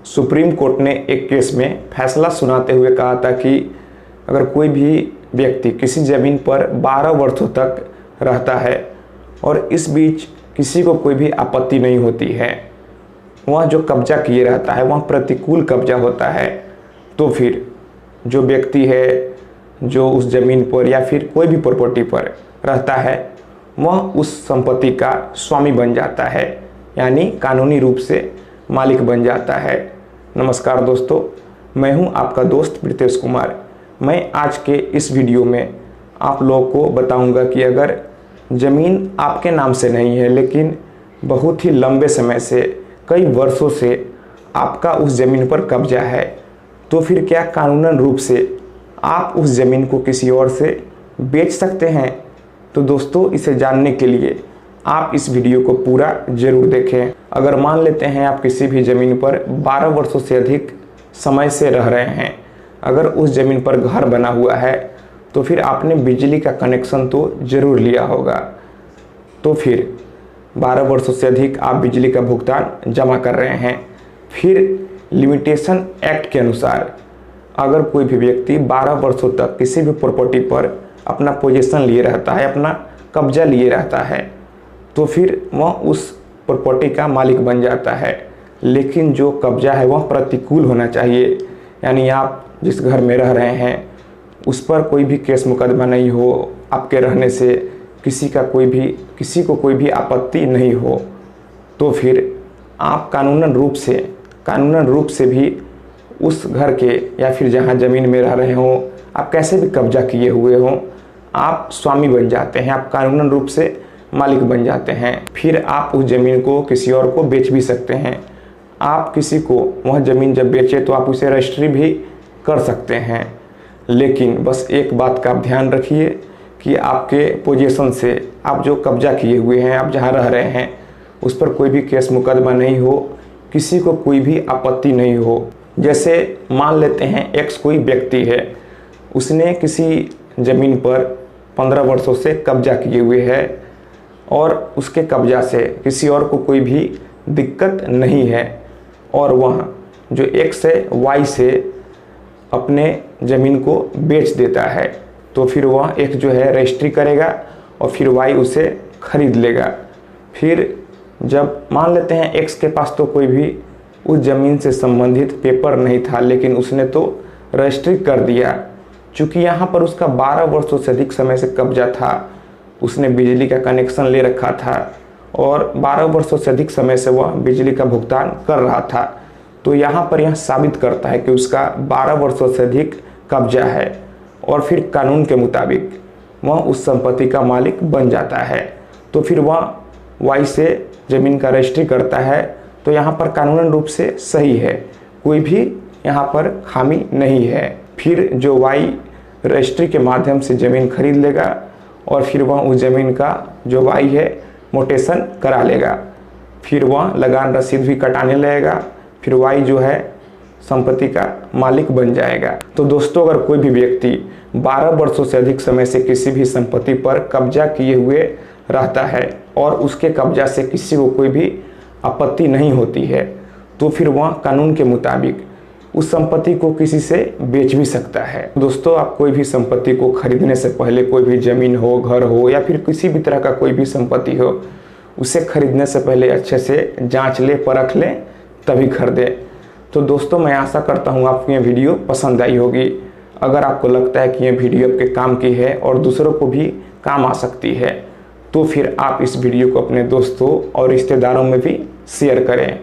Supreme court ने एक case में फैसला सुनाते हुए कहा था कि अगर कोई भी व्यक्ति किसी ज़मीन पर 12 वर्षों तक रहता है और इस बीच किसी को कोई भी आपत्ति नहीं होती है, वह जो कब्जा किए रहता है वह प्रतिकूल कब्जा होता है, तो फिर जो व्यक्ति है जो उस ज़मीन पर या फिर कोई भी प्रॉपर्टी पर रहता है वह उस संपत्ति का स्वामी बन जाता है, यानी कानूनी रूप से मालिक बन जाता है। नमस्कार दोस्तों, मैं हूं आपका दोस्त प्रीतेश कुमार। मैं आज के इस वीडियो में आप लोगों को बताऊंगा कि अगर ज़मीन आपके नाम से नहीं है लेकिन बहुत ही लंबे समय से, कई वर्षों से आपका उस ज़मीन पर कब्जा है, तो फिर क्या कानूनन रूप से आप उस ज़मीन को किसी और से बेच सकते हैं? तो दोस्तों, इसे जानने के लिए आप इस वीडियो को पूरा ज़रूर देखें। अगर मान लेते हैं आप किसी भी ज़मीन पर 12 वर्षों से अधिक समय से रह रहे हैं, अगर उस ज़मीन पर घर बना हुआ है तो फिर आपने बिजली का कनेक्शन तो ज़रूर लिया होगा, तो फिर 12 वर्षों से अधिक आप बिजली का भुगतान जमा कर रहे हैं। फिर लिमिटेशन एक्ट के अनुसार अगर कोई भी व्यक्ति 12 वर्षों तक किसी भी प्रॉपर्टी पर अपना पोजीशन लिए रहता है, अपना कब्जा लिए रहता है, तो फिर वह उस प्रॉपर्टी का मालिक बन जाता है। लेकिन जो कब्जा है वह प्रतिकूल होना चाहिए, यानी आप जिस घर में रह रहे हैं उस पर कोई भी केस मुकदमा नहीं हो, आपके रहने से किसी को कोई भी आपत्ति नहीं हो, तो फिर आप कानूनन रूप से भी उस घर के या फिर जहां ज़मीन में रह रहे हों, आप कैसे भी कब्जा किए हुए हों, आप स्वामी बन जाते हैं, आप कानूनन रूप से मालिक बन जाते हैं। फिर आप उस ज़मीन को किसी और को बेच भी सकते हैं। आप किसी को वह ज़मीन जब बेचे तो आप उसे रजिस्ट्री भी कर सकते हैं। लेकिन बस एक बात का आप ध्यान रखिए कि आपके पोजीशन से, आप जो कब्जा किए हुए हैं, आप जहां रह रहे हैं उस पर कोई भी केस मुकदमा नहीं हो, किसी को कोई भी आपत्ति नहीं हो। जैसे मान लेते हैं एक्स कोई व्यक्ति है, उसने किसी ज़मीन पर 15 वर्षों से कब्जा किए हुए है और उसके कब्जा से किसी और को कोई भी दिक्कत नहीं है, और वह जो एक्स है वाई से अपने ज़मीन को बेच देता है, तो फिर वह एक जो है रजिस्ट्री करेगा और फिर वाई उसे खरीद लेगा। फिर जब मान लेते हैं एक्स के पास तो कोई भी उस ज़मीन से संबंधित पेपर नहीं था, लेकिन उसने तो रजिस्ट्री कर दिया। चूँकि यहाँ पर उसका 12 वर्षों से अधिक समय से कब्जा था, उसने बिजली का कनेक्शन ले रखा था और 12 वर्षों से अधिक समय से वह बिजली का भुगतान कर रहा था, तो यहाँ पर यह साबित करता है कि उसका 12 वर्षों से अधिक कब्जा है और फिर कानून के मुताबिक वह उस संपत्ति का मालिक बन जाता है। तो फिर वह वाई से ज़मीन का रजिस्ट्री करता है, तो यहाँ पर कानूनन रूप से सही है, कोई भी यहाँ पर खामी नहीं है। फिर जो वाई रजिस्ट्री के माध्यम से ज़मीन खरीद लेगा और फिर वह उस ज़मीन का जो वाई है मोटेशन करा लेगा, फिर वह लगान रसीद भी कटाने लगेगा, फिर वाई जो है संपत्ति का मालिक बन जाएगा। तो दोस्तों, अगर कोई भी व्यक्ति 12 वर्षों से अधिक समय से किसी भी संपत्ति पर कब्जा किए हुए रहता है और उसके कब्जा से किसी को कोई भी आपत्ति नहीं होती है, तो फिर वह कानून के मुताबिक उस संपत्ति को किसी से बेच भी सकता है। दोस्तों, आप कोई भी संपत्ति को खरीदने से पहले, कोई भी ज़मीन हो, घर हो या फिर किसी भी तरह का कोई भी संपत्ति हो, उसे खरीदने से पहले अच्छे से जांच लें, परख लें, तभी खरीदें। तो दोस्तों, मैं आशा करता हूँ आपको ये वीडियो पसंद आई होगी। अगर आपको लगता है कि ये वीडियो आपके काम की है और दूसरों को भी काम आ सकती है, तो फिर आप इस वीडियो को अपने दोस्तों और रिश्तेदारों में भी शेयर करें।